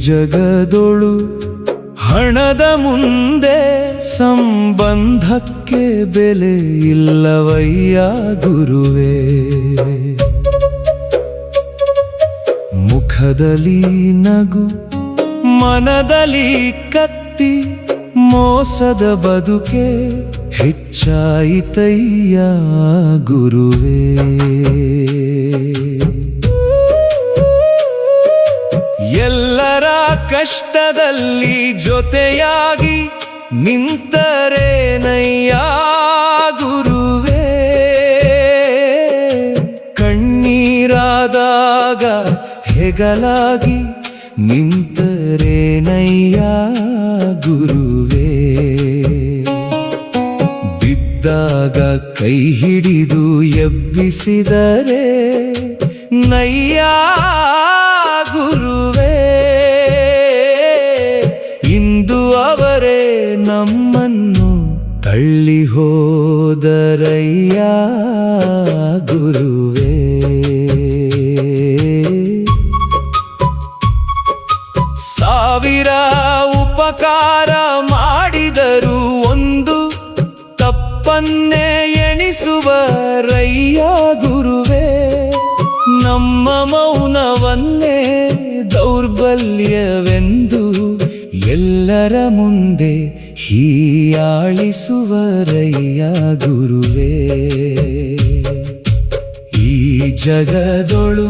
ಜಗದೊಳು ಹಣದ ಮುಂದೆ ಸಂಬಂಧಕ್ಕೆ ಬೆಲೆ ಇಲ್ಲವಯ್ಯ ಗುರುವೇ. ಮುಖದಲ್ಲಿ ನಗು ಮನದಲ್ಲಿ ಕತ್ತಿ ಮೋಸದ ಬದುಕೆ ಹೆಚ್ಚಾಯಿತಯ್ಯ ಗುರುವೇ. ಎಲ್ಲರ ಕಷ್ಟದಲ್ಲಿ ಜೊತೆಯಾಗಿ ನಿಂತರೇನಯ್ಯ ಗುರುವೇ. ಕಣ್ಣೀರಾದಾಗ ಹೆಗಲಾಗಿ ನಿಂತರೇನಯ್ಯ ಗುರುವೇ. ಬಿದ್ದಾಗ ಕೈ ಹಿಡಿದು ಎಬ್ಬಿಸಿದರೆ ನಯ್ಯ ಗುರುವೇ. ಇಂದು ಅವರೇ ನಮ್ಮನ್ನು ತಳ್ಳಿ ಹೋದರಯ್ಯ ಗುರುವೇ. ಸಾವಿರ ಉಪಕಾರ ಮಾಡಿದರೂ ಒಂದು ತಪ್ಪನ್ನೇ ಎಣಿಸುವರಯ್ಯ ಗುರುವೇ. ನಮ್ಮ ಮೌನವನ್ನೇ ದೌರ್ಬಲ್ಯವೆಂದು ಎಲ್ಲರ ಮುಂದೆ ಹೀಯಾಳಿಸುವರಯ್ಯ ಗುರುವೇ. ಈ ಜಗದೊಳು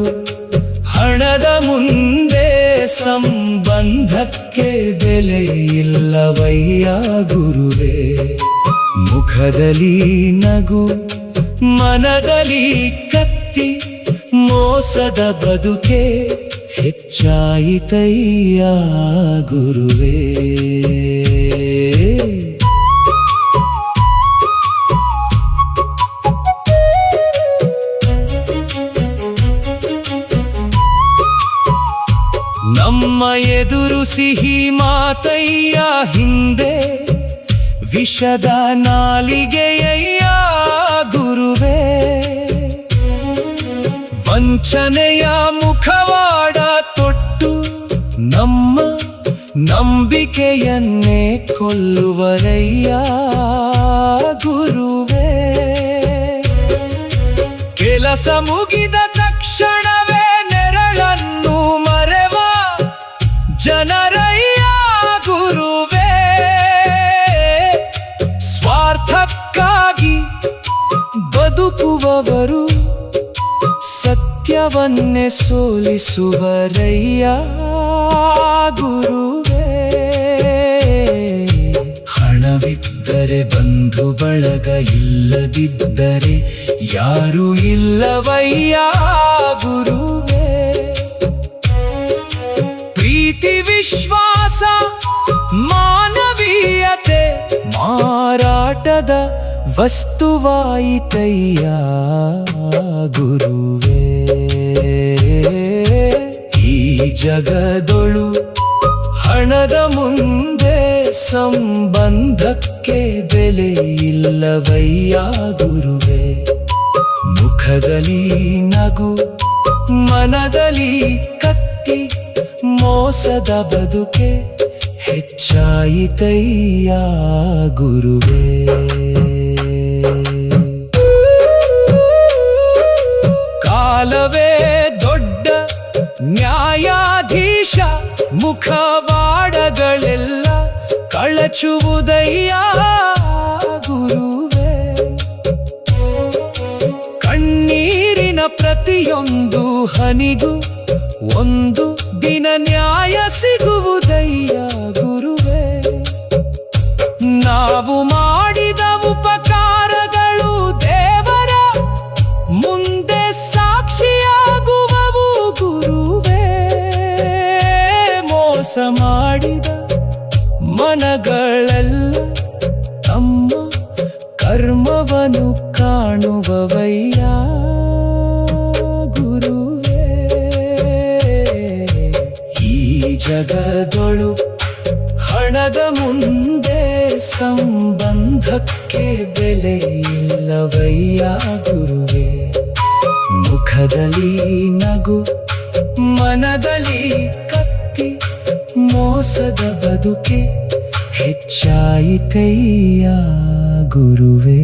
ಹಣದ ಮುಂದೆ ಸಂಬಂಧಕ್ಕೆ ಬೆಲೆ ಇಲ್ಲವಯ್ಯ ಗುರುವೇ. ಮುಖದಲ್ಲಿ ನಗು ಮನದಲ್ಲಿ ಕತ್ತಿ ಮೋಸದ ಬದುಕೆ ಹೆಚ್ಚಾಯಿತಯ್ಯ ಗುರುವೇ. ನಮ್ಮ ಎದುರು ಸಿಹಿ ಮಾತಯ್ಯ, ಹಿಂದೆ ವಿಷದ ನಾಲಿಗೆಯಯ್ಯ ಗುರುವೇ. ವಂಚನೆಯ ಮುಖವಾಡ ತೊಟ್ಟು ನಮ್ಮ ನಂಬಿಕೆಯನ್ನೇ ಕೊಲ್ಲುವರಯ್ಯ ಗುರುವೇ. ಕೆಲಸ ಮುಗಿದ ತಕ್ಷಣವೇ ನೆರಳನ್ನು ಮರೆವ ಜನರಯ್ಯ ಗುರುವೇ. ಸ್ವಾರ್ಥಕ್ಕಾಗಿ ಬದುಕುವವರು ಸತ್ಯವನ್ನೇ ಸೋಲಿಸುವರಯ್ಯ ಗುರುವೇ. ಹಣವಿದ್ದರೆ ಬಂಧು ಬಳಗ, ಇಲ್ಲದಿದ್ದರೆ ಯಾರೂ ಇಲ್ಲವಯ್ಯ ಗುರುವೇ. ಪ್ರೀತಿ ವಿಶ್ವಾಸ ಮಾನವೀಯತೆ ಮಾರಾಟದ ವಸ್ತುವಾಯಿತಯ್ಯ ಗುರುವೇ. ಈ ಜಗದೊಳು ಹಣದ ಮುಂದೆ ಸಂಬಂಧಕ್ಕೆ ಬೆಲೆ ಇಲ್ಲವಯ್ಯ ಗುರುವೇ. ಮುಖದಲ್ಲಿ ನಗು ಮನದಲ್ಲಿ ಕತ್ತಿ ಮೋಸದ ಬದುಕೆ ಹೆಚ್ಚಾಯಿತಯ್ಯ ಗುರುವೇ. ಕಾಲವೇ ದೊಡ್ಡ ನ್ಯಾಯಾಧೀಶ, ಮುಖವಾಡಗಳೆಲ್ಲ ಕಳಚುವುದಯ್ಯ ಗುರುವೇ. ಕಣ್ಣೀರಿನ ಪ್ರತಿಯೊಂದು ಹನಿಗೂ ಒಂದು ದಿನ ನ್ಯಾಯ ಸಿಗುವುದಯ್ಯ ಗುರುವೇ. ನಾವು ಮಾಡಿದ ಉಪಕಾರಗಳು ದೇವರ ಮುಂದೆ ಸಾಕ್ಷಿಯಾಗುವವು ಗುರುವೇ. ಮೋಸ ಮಾಡಿದ ಮನಗಳೆಲ್ಲ ತಮ್ಮ ಕರ್ಮವನ್ನು ಕಾಣುವವಯ್ಯ ಗುರುವೇ. ಈ ಜಗದೊಳು ಹಣದ ಮುಂದೆ ಸಂಬಂಧಕ್ಕೆ ಬೆಲೆ ಇಲ್ಲವಯ್ಯ ಗುರುವೇ. ಮುಖದಲ್ಲಿ ನಗು ಮನದಲ್ಲಿ ಕತ್ತಿ ಮೋಸದ ಬದುಕೆ ಹೆಚ್ಚಾಯಿತಯ್ಯ ಗುರುವೇ.